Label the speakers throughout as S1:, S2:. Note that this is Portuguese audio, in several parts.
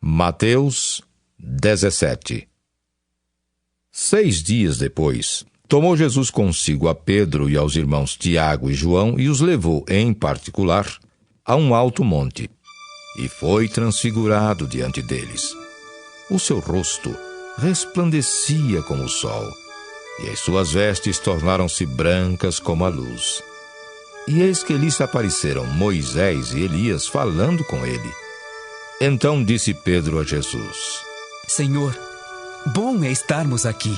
S1: Mateus 17. 6 dias depois, tomou Jesus consigo a Pedro e aos irmãos Tiago e João e os levou, em particular, a um alto monte, e foi transfigurado diante deles. O seu rosto resplandecia como o sol, e as suas vestes tornaram-se brancas como a luz. E eis que lhes apareceram Moisés e Elias falando com ele. Então disse Pedro a Jesus:
S2: Senhor, bom é estarmos aqui.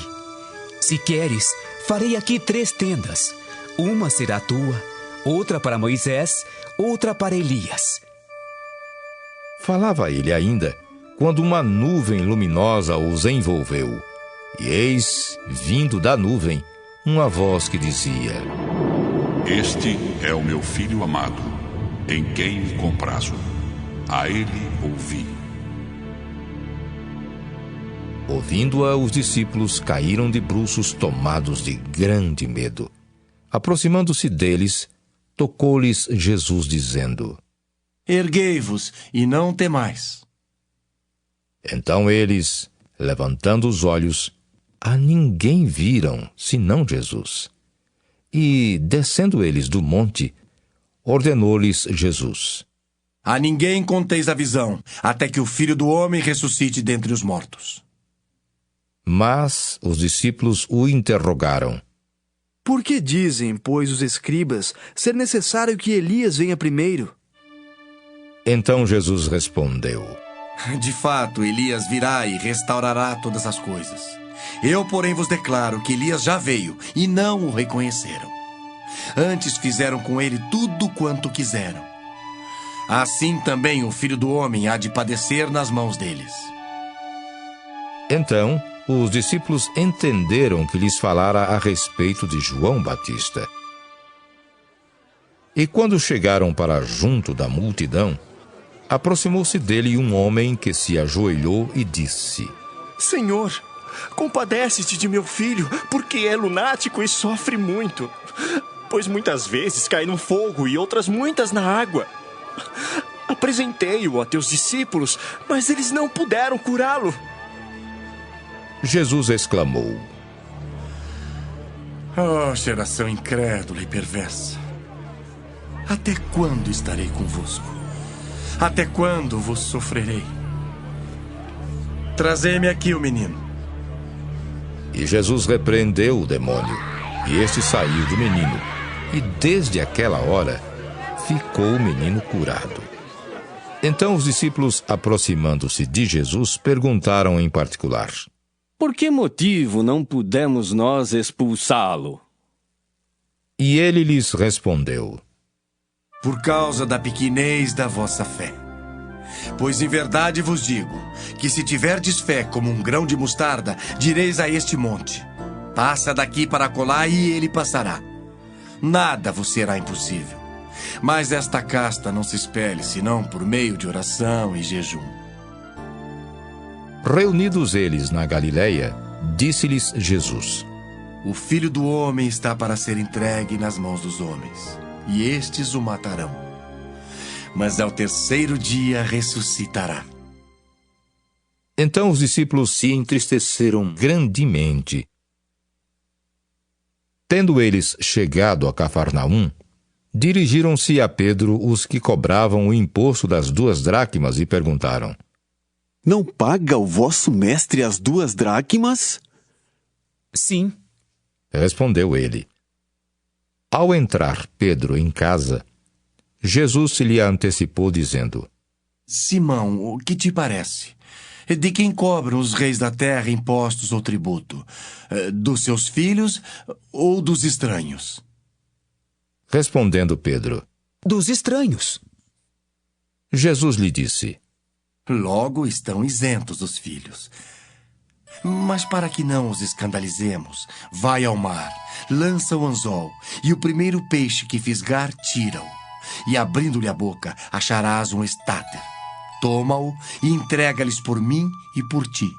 S2: Se queres, farei aqui 3 tendas. Uma será tua, outra para Moisés, outra para Elias.
S1: Falava ele ainda, quando uma nuvem luminosa os envolveu. E eis, vindo da nuvem, uma voz que dizia:
S3: Este é o meu filho amado, em quem me comprazo. A ele ouvi.
S1: Ouvindo-a, os discípulos caíram de bruços tomados de grande medo. Aproximando-se deles, tocou-lhes Jesus, dizendo:
S4: Erguei-vos e não temais.
S1: Então eles, levantando os olhos, a ninguém viram, senão Jesus. E, descendo eles do monte, ordenou-lhes Jesus:
S4: A ninguém conteis a visão, até que o Filho do Homem ressuscite dentre os mortos.
S1: Mas os discípulos o interrogaram:
S5: Por que dizem, pois, os escribas, ser necessário que Elias venha primeiro?
S1: Então Jesus respondeu:
S4: De fato, Elias virá e restaurará todas as coisas. Eu, porém, vos declaro que Elias já veio e não o reconheceram. Antes fizeram com ele tudo quanto quiseram. Assim também o Filho do Homem há de padecer nas mãos deles.
S1: Então os discípulos entenderam que lhes falara a respeito de João Batista. E quando chegaram para junto da multidão, aproximou-se dele um homem que se ajoelhou e disse:
S6: Senhor, compadece-te de meu filho, porque é lunático e sofre muito. Pois muitas vezes cai no fogo e outras muitas na água. Apresentei-o a teus discípulos, mas eles não puderam curá-lo.
S1: Jesus exclamou:
S4: Oh, geração incrédula e perversa! Até quando estarei convosco? Até quando vos sofrerei? Trazei-me aqui o menino.
S1: E Jesus repreendeu o demônio, e este saiu do menino, e desde aquela hora ficou o menino curado. Então os discípulos, aproximando-se de Jesus, perguntaram em particular:
S7: Por que motivo não pudemos nós expulsá-lo?
S1: E ele lhes respondeu:
S4: Por causa da pequenez da vossa fé. Pois em verdade vos digo, que se tiverdes fé como um grão de mostarda, direis a este monte: passa daqui para acolá, e ele passará. Nada vos será impossível. Mas esta casta não se espelhe, senão por meio de oração e jejum.
S1: Reunidos eles na Galileia, disse-lhes Jesus:
S4: O Filho do Homem está para ser entregue nas mãos dos homens, e estes o matarão. Mas ao 3º dia ressuscitará.
S1: Então os discípulos se entristeceram grandemente. Tendo eles chegado a Cafarnaum, dirigiram-se a Pedro os que cobravam o imposto das 2 dracmas e perguntaram:
S8: Não paga o vosso mestre as 2 dracmas?
S2: Sim.
S1: Respondeu ele. Ao entrar Pedro em casa, Jesus se lhe antecipou, dizendo:
S4: Simão, o que te parece? De quem cobram os reis da terra impostos ou tributo? Dos seus filhos ou dos estranhos?
S1: Respondendo Pedro:
S2: Dos estranhos.
S1: Jesus lhe disse:
S4: Logo estão isentos dos filhos. Mas para que não os escandalizemos, vai ao mar, lança o anzol, e o primeiro peixe que fisgar, tira-o. E abrindo-lhe a boca, acharás um estáter. Toma-o e entrega-lhes por mim e por ti.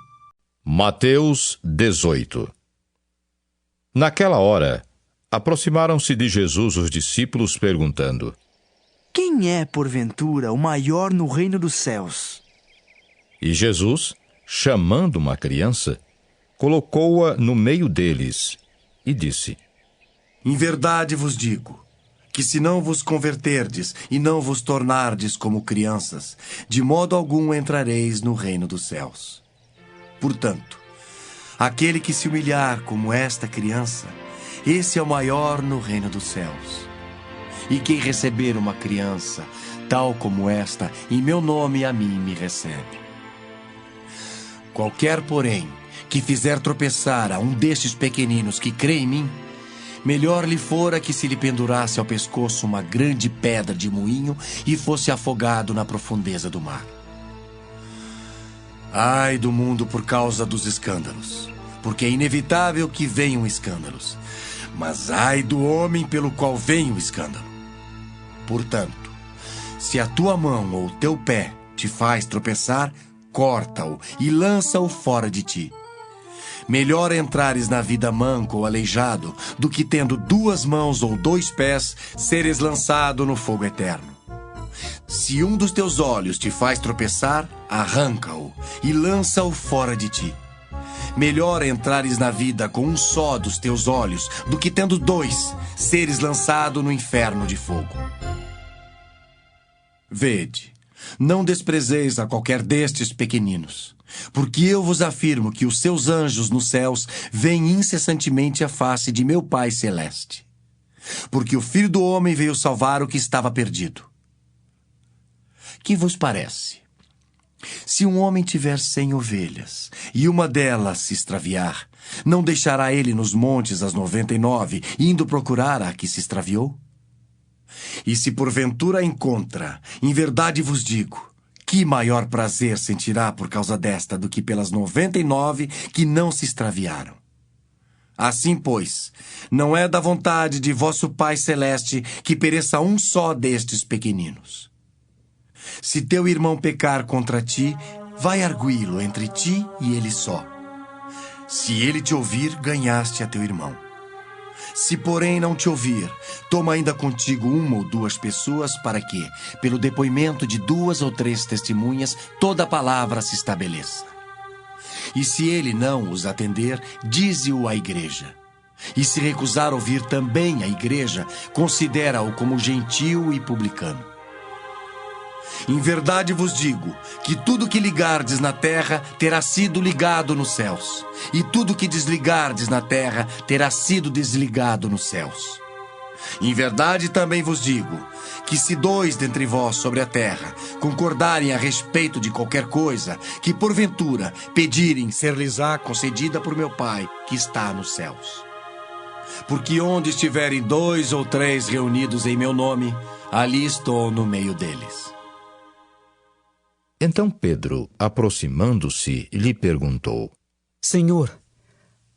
S1: Mateus 18. Naquela hora, aproximaram-se de Jesus os discípulos, perguntando:
S5: Quem é, porventura, o maior no reino dos céus?
S1: E Jesus, chamando uma criança, colocou-a no meio deles e disse:
S4: Em verdade vos digo, que se não vos converterdes e não vos tornardes como crianças, de modo algum entrareis no reino dos céus. Portanto, aquele que se humilhar como esta criança, esse é o maior no reino dos céus. E quem receber uma criança, tal como esta, em meu nome a mim me recebe. Qualquer, porém, que fizer tropeçar a um destes pequeninos que crê em mim, melhor lhe fora que se lhe pendurasse ao pescoço uma grande pedra de moinho e fosse afogado na profundeza do mar. Ai do mundo por causa dos escândalos, porque é inevitável que venham escândalos. Mas ai do homem pelo qual vem o escândalo. Portanto, se a tua mão ou o teu pé te faz tropeçar, corta-o e lança-o fora de ti. Melhor entrares na vida manco ou aleijado do que, tendo 2 mãos ou 2 pés, seres lançado no fogo eterno. Se um dos teus olhos te faz tropeçar, arranca-o e lança-o fora de ti. Melhor entrares na vida com um só dos teus olhos do que, tendo 2, seres lançado no inferno de fogo. Vede, não desprezeis a qualquer destes pequeninos, porque eu vos afirmo que os seus anjos nos céus veem incessantemente a face de meu Pai Celeste. Porque o Filho do Homem veio salvar o que estava perdido. Que vos parece? Se um homem tiver 100 ovelhas e uma delas se extraviar, não deixará ele nos montes as 99, indo procurar a que se extraviou? E se porventura a encontra, em verdade vos digo, que maior prazer sentirá por causa desta do que pelas 99 que não se extraviaram? Assim, pois, não é da vontade de vosso Pai Celeste que pereça um só destes pequeninos. Se teu irmão pecar contra ti, vai arguí-lo entre ti e ele só. Se ele te ouvir, ganhaste a teu irmão. Se, porém, não te ouvir, toma ainda contigo 1 ou 2 pessoas, para que, pelo depoimento de 2 ou 3 testemunhas, toda palavra se estabeleça. E se ele não os atender, dize-o à igreja. E se recusar ouvir também a igreja, considera-o como gentio e publicano. Em verdade vos digo que tudo que ligardes na terra terá sido ligado nos céus, e tudo que desligardes na terra terá sido desligado nos céus. Em verdade também vos digo que se 2 dentre vós sobre a terra concordarem a respeito de qualquer coisa, que porventura pedirem, ser-lhes-á concedida por meu Pai que está nos céus. Porque onde estiverem 2 ou 3 reunidos em meu nome, ali estou no meio deles.
S1: Então Pedro, aproximando-se, lhe perguntou:
S2: Senhor,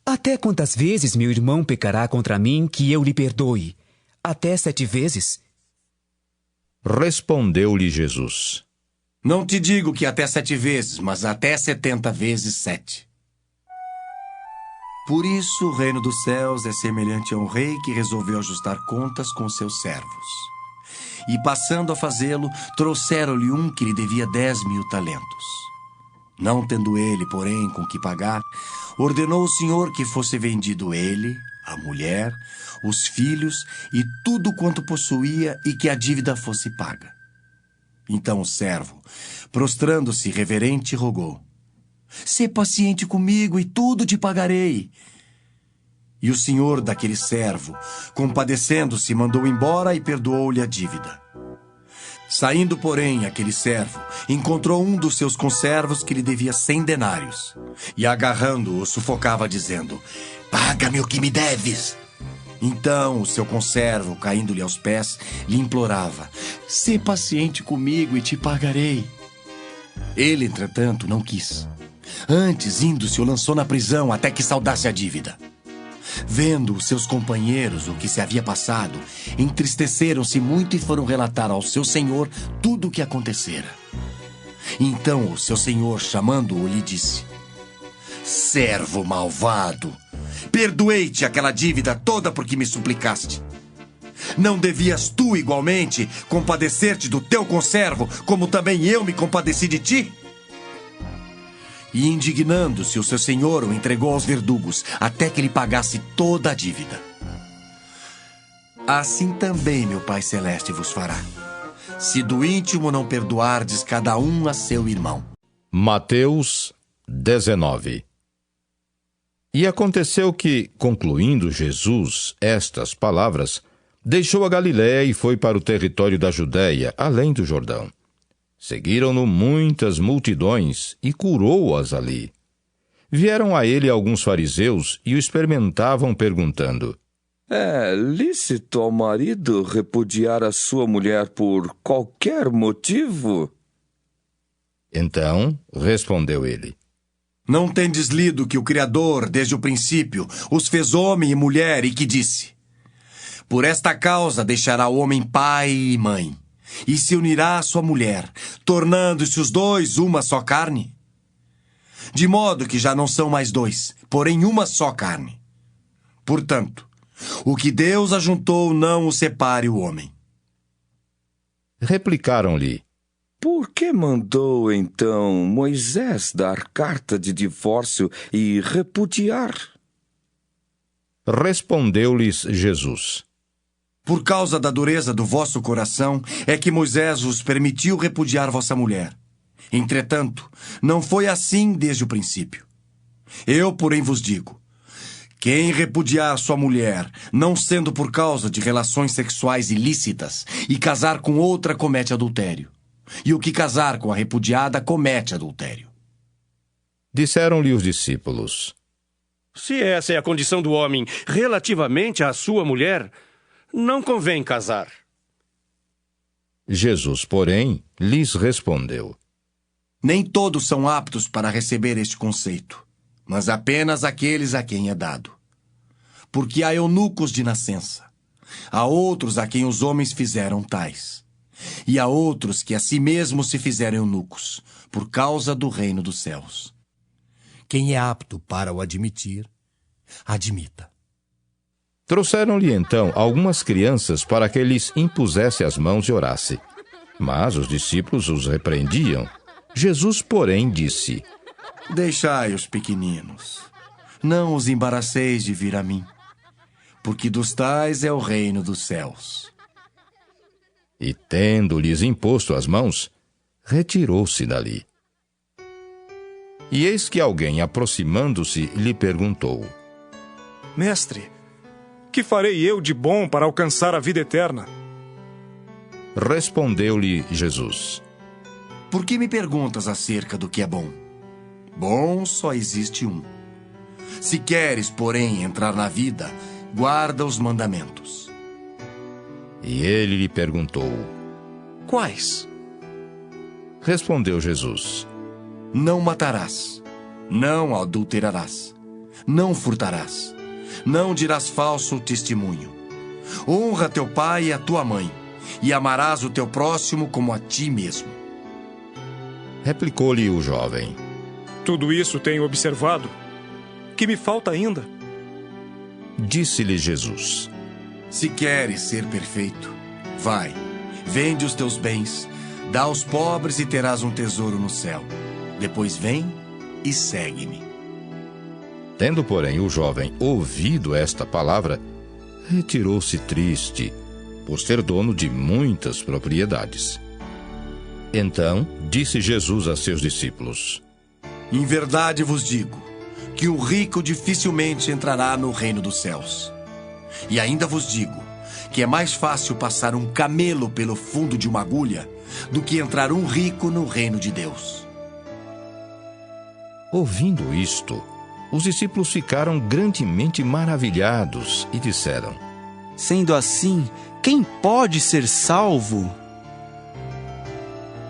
S2: até quantas vezes meu irmão pecará contra mim que eu lhe perdoe? Até 7 vezes?
S1: Respondeu-lhe Jesus:
S4: Não te digo que até 7 vezes, mas até 70 vezes 7. Por isso o reino dos céus é semelhante a um rei que resolveu ajustar contas com seus servos. E passando a fazê-lo, trouxeram-lhe um que lhe devia 10.000 talentos. Não tendo ele, porém, com que pagar, ordenou o senhor que fosse vendido ele, a mulher, os filhos e tudo quanto possuía, e que a dívida fosse paga. Então o servo, prostrando-se reverente, rogou: Sê paciente comigo e tudo te pagarei. E o senhor daquele servo, compadecendo-se, mandou embora e perdoou-lhe a dívida. Saindo, porém, aquele servo, encontrou um dos seus conservos que lhe devia 100 denários. E agarrando-o, sufocava, dizendo: Paga-me o que me deves. Então o seu conservo, caindo-lhe aos pés, lhe implorava: Sê paciente comigo e te pagarei. Ele, entretanto, não quis. Antes, indo-se, o lançou na prisão até que saldasse a dívida. Vendo os seus companheiros o que se havia passado, entristeceram-se muito e foram relatar ao seu senhor tudo o que acontecera. Então o seu senhor, chamando-o, lhe disse: Servo malvado, perdoei-te aquela dívida toda porque me suplicaste. Não devias tu, igualmente, compadecer-te do teu conservo, como também eu me compadeci de ti? E indignando-se, o seu senhor o entregou aos verdugos, até que ele pagasse toda a dívida. Assim também meu Pai Celeste vos fará, se do íntimo não perdoardes cada um a seu irmão.
S1: Mateus 19. E aconteceu que, concluindo Jesus estas palavras, deixou a Galiléia e foi para o território da Judéia, além do Jordão. Seguiram-no muitas multidões e curou-as ali. Vieram a ele alguns fariseus e o experimentavam, perguntando:
S9: É lícito ao marido repudiar a sua mulher por qualquer motivo?
S1: Então respondeu ele:
S4: Não tendes lido que o Criador, desde o princípio, os fez homem e mulher, e que disse: Por esta causa deixará o homem pai e mãe, e se unirá à sua mulher, tornando-se os dois uma só carne? De modo que já não são mais dois, porém uma só carne. Portanto, o que Deus ajuntou não o separe o homem.
S1: Replicaram-lhe:
S9: Por que mandou, então, Moisés dar carta de divórcio e repudiar?
S1: Respondeu-lhes Jesus:
S4: Por causa da dureza do vosso coração, é que Moisés vos permitiu repudiar vossa mulher. Entretanto, não foi assim desde o princípio. Eu, porém, vos digo: quem repudiar sua mulher, não sendo por causa de relações sexuais ilícitas, e casar com outra, comete adultério. E o que casar com a repudiada, comete adultério.
S1: Disseram-lhe os discípulos:
S6: Se essa é a condição do homem relativamente à sua mulher, não convém casar.
S1: Jesus, porém, lhes respondeu:
S4: Nem todos são aptos para receber este conceito, mas apenas aqueles a quem é dado. Porque há eunucos de nascença, há outros a quem os homens fizeram tais, e há outros que a si mesmos se fizeram eunucos, por causa do reino dos céus. Quem é apto para o admitir, admita.
S1: Trouxeram-lhe então algumas crianças para que lhes impusesse as mãos e orasse. Mas os discípulos os repreendiam. Jesus, porém, disse:
S4: Deixai os pequeninos, não os embaraceis de vir a mim, porque dos tais é o reino dos céus.
S1: E, tendo-lhes imposto as mãos, retirou-se dali. E eis que alguém, aproximando-se, lhe perguntou:
S10: Mestre, que farei eu de bom para alcançar a vida eterna?
S1: Respondeu-lhe Jesus:
S4: Por que me perguntas acerca do que é bom? Bom só existe um. Se queres, porém, entrar na vida, guarda os mandamentos.
S1: E ele lhe perguntou:
S4: Quais?
S1: Respondeu Jesus:
S4: Não matarás, não adulterarás, não furtarás, não dirás falso testemunho. Honra teu pai e a tua mãe, e amarás o teu próximo como a ti mesmo.
S1: Replicou-lhe o jovem:
S10: Tudo isso tenho observado. Que me falta ainda?
S1: Disse-lhe Jesus:
S4: Se queres ser perfeito, vai, vende os teus bens, dá aos pobres e terás um tesouro no céu. Depois vem e segue-me.
S1: Tendo, porém, o jovem ouvido esta palavra, retirou-se triste, por ser dono de muitas propriedades. Então disse Jesus a seus discípulos:
S4: Em verdade vos digo que o rico dificilmente entrará no reino dos céus. E ainda vos digo que é mais fácil passar um camelo pelo fundo de uma agulha do que entrar um rico no reino de Deus.
S1: Ouvindo isto, os discípulos ficaram grandemente maravilhados e disseram:
S5: Sendo assim, quem pode ser salvo?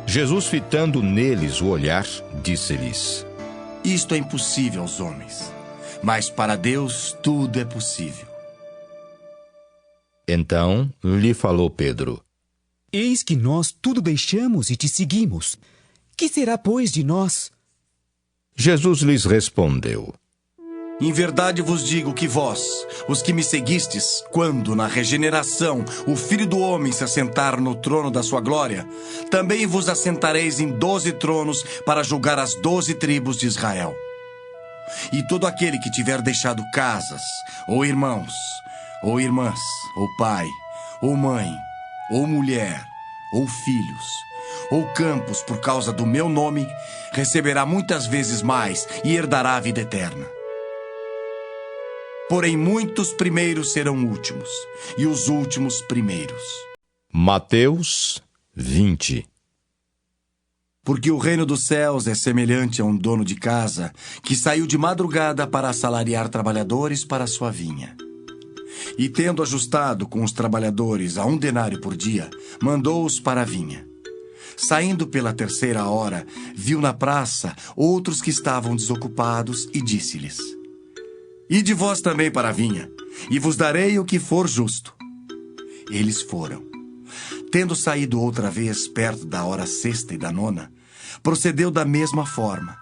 S1: Jesus, fitando neles o olhar, disse-lhes:
S4: Isto é impossível aos homens, mas para Deus tudo é possível.
S1: Então lhe falou Pedro:
S2: Eis que nós tudo deixamos e te seguimos. Que será, pois, de nós?
S1: Jesus lhes respondeu:
S4: Em verdade vos digo que vós, os que me seguistes, quando na regeneração o Filho do Homem se assentar no trono da sua glória, também vos assentareis em 12 tronos para julgar as 12 tribos de Israel. E todo aquele que tiver deixado casas, ou irmãos, ou irmãs, ou pai, ou mãe, ou mulher, ou filhos, ou campos por causa do meu nome, receberá muitas vezes mais e herdará a vida eterna. Porém, muitos primeiros serão últimos, e os últimos primeiros.
S1: Mateus 20.
S4: Porque o reino dos céus é semelhante a um dono de casa que saiu de madrugada para assalariar trabalhadores para a sua vinha. E tendo ajustado com os trabalhadores a 1 denário por dia, mandou-os para a vinha. Saindo pela 3ª hora, viu na praça outros que estavam desocupados e disse-lhes: Ide vós também para a vinha, e vos darei o que for justo. Eles foram. Tendo saído outra vez perto da hora 6ª e da 9ª, procedeu da mesma forma.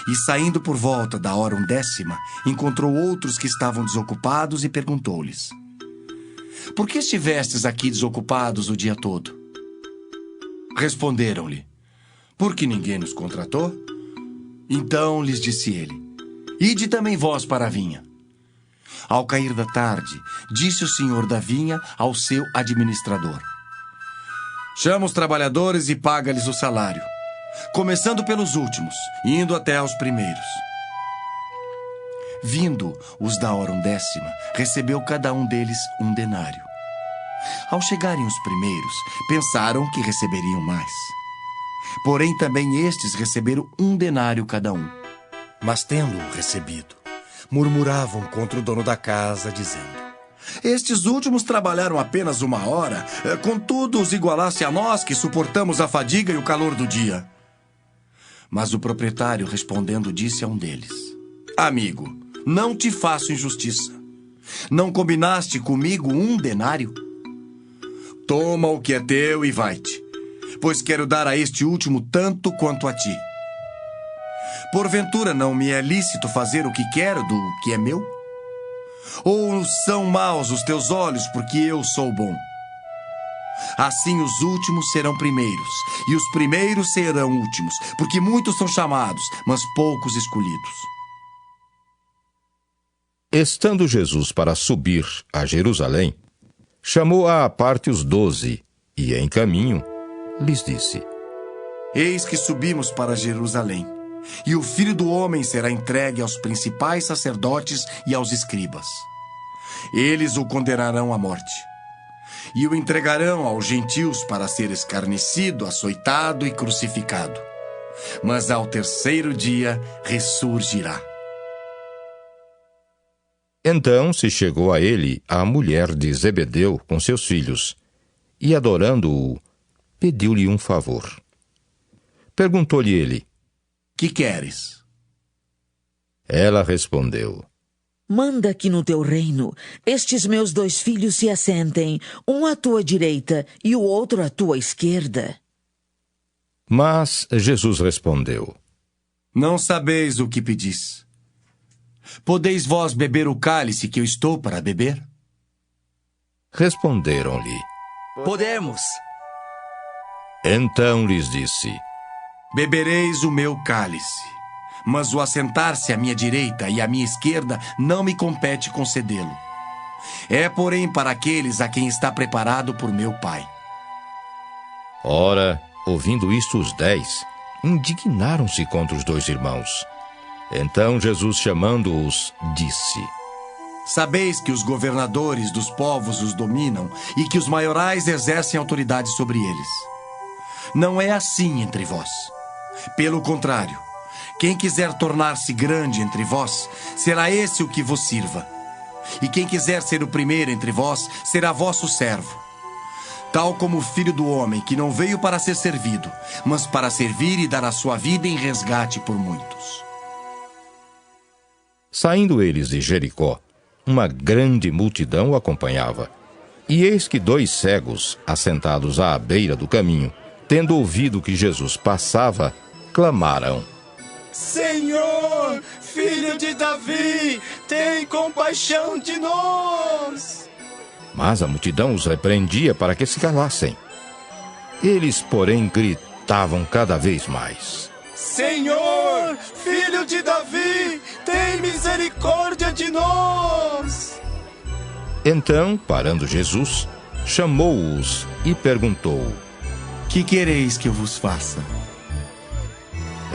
S4: E saindo por volta da hora 10ª, encontrou outros que estavam desocupados e perguntou-lhes: Por que estivestes aqui desocupados o dia todo? Responderam-lhe: Porque ninguém nos contratou. Então lhes disse ele: Ide também vós para a vinha. Ao cair da tarde, disse o senhor da vinha ao seu administrador: Chama os trabalhadores e paga-lhes o salário, começando pelos últimos, indo até aos primeiros. Vindo os da hora 10ª, recebeu cada um deles 1 denário. Ao chegarem os primeiros, pensaram que receberiam mais. Porém, também estes receberam 1 denário cada um. Mas tendo-o recebido, murmuravam contra o dono da casa, dizendo: Estes últimos trabalharam apenas 1 hora, contudo os igualasse a nós que suportamos a fadiga e o calor do dia. Mas o proprietário, respondendo, disse a um deles: Amigo, não te faço injustiça. Não combinaste comigo 1 denário? Toma o que é teu e vai-te, pois quero dar a este último tanto quanto a ti. Porventura não me é lícito fazer o que quero do que é meu? Ou são maus os teus olhos porque eu sou bom? Assim os últimos serão primeiros, e os primeiros serão últimos, porque muitos são chamados, mas poucos escolhidos.
S1: Estando Jesus para subir a Jerusalém, chamou à parte os 12, e em caminho lhes disse:
S4: Eis que subimos para Jerusalém, e o Filho do Homem será entregue aos principais sacerdotes e aos escribas. Eles o condenarão à morte, e o entregarão aos gentios para ser escarnecido, açoitado e crucificado. Mas ao 3º dia ressurgirá.
S1: Então se chegou a ele a mulher de Zebedeu com seus filhos, e adorando-o, pediu-lhe um favor. Perguntou-lhe ele:
S4: Que queres?
S1: Ela respondeu:
S11: Manda que no teu reino estes meus 2 filhos se assentem, um à tua direita e o outro à tua esquerda.
S1: Mas Jesus respondeu:
S4: Não sabeis o que pedis. Podeis vós beber o cálice que eu estou para beber?
S1: Responderam-lhe:
S5: Podemos.
S1: Então lhes disse:
S4: Bebereis o meu cálice, mas o assentar-se à minha direita e à minha esquerda não me compete concedê-lo. É, porém, para aqueles a quem está preparado por meu Pai.
S1: Ora, ouvindo isto, os 10 indignaram-se contra os 2 irmãos. Então Jesus, chamando-os, disse:
S4: Sabeis que os governadores dos povos os dominam e que os maiorais exercem autoridade sobre eles. Não é assim entre vós. Pelo contrário, quem quiser tornar-se grande entre vós, será esse o que vos sirva. E quem quiser ser o primeiro entre vós, será vosso servo. Tal como o Filho do Homem, que não veio para ser servido, mas para servir e dar a sua vida em resgate por muitos.
S1: Saindo eles de Jericó, uma grande multidão o acompanhava. E eis que 2 cegos, assentados à beira do caminho, tendo ouvido que Jesus passava, clamaram:
S12: Senhor, filho de Davi, tem compaixão de nós.
S1: Mas a multidão os repreendia para que se calassem. Eles, porém, gritavam cada vez mais:
S12: Senhor, filho de Davi, tem misericórdia de nós.
S1: Então, parando Jesus, chamou-os e perguntou:
S4: Que quereis que eu vos faça?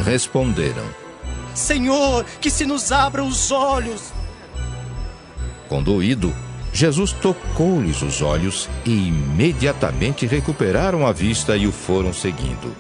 S1: Responderam:
S12: Senhor, que se nos abram os olhos.
S1: Condoído, Jesus tocou-lhes os olhos e imediatamente recuperaram a vista e o foram seguindo.